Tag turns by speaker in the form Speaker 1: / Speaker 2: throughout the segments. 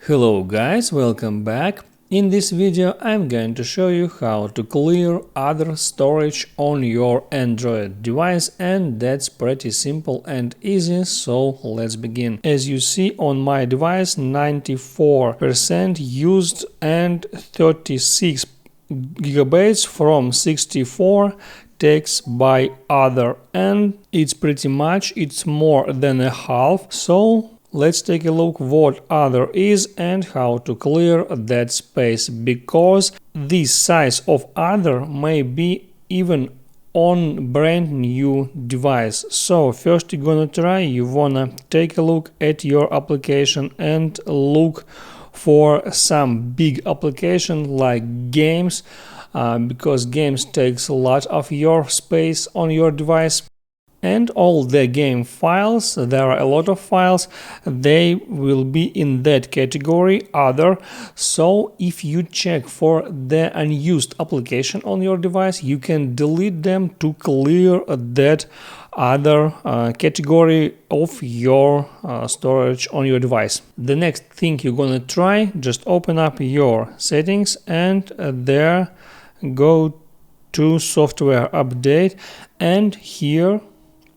Speaker 1: Hello guys, welcome back. In this video I'm going to show you how to clear other storage on your Android device, and that's pretty simple and easy, so let's begin. As you see on my device, 94% used and 36 gigabytes from 64 takes by other, and it's more than a half. So let's take a look what other is and how to clear that space, because this size of other may be even on brand new device. So first you wanna take a look at your application and look for some big application like games, because games takes a lot of your space on your device. And all the game files, there are a lot of files, they will be in that category other. So if you check for the unused application on your device, you can delete them to clear that other category of your storage on your device. The next thing you're gonna try, just open up your settings and there go to software update, and here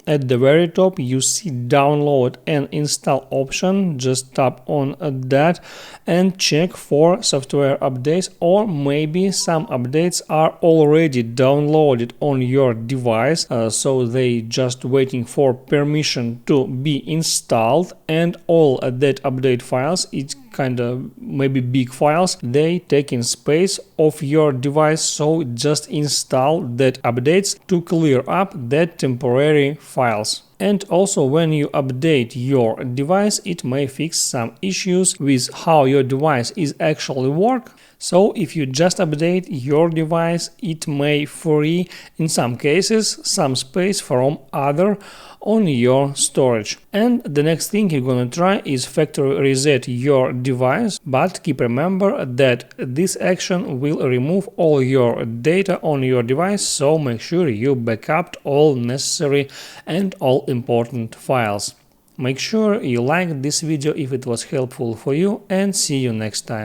Speaker 1: at the very top you see download and install option. Just tap on that and check for software updates, or maybe some updates are already downloaded on your device, so they just waiting for permission to be installed. And all that update files, it's kind of maybe big files, they take in space of your device, so just install that updates to clear up that temporary files. And also when you update your device, it may fix some issues with how your device is actually work. So if you just update your device, it may free in some cases some space from other on your storage. And the next thing you're gonna try is factory reset your device, but keep remember that this action will remove all your data on your device, so make sure you backup all necessary and all important files. Make sure you like this video if it was helpful for you, and see you next time.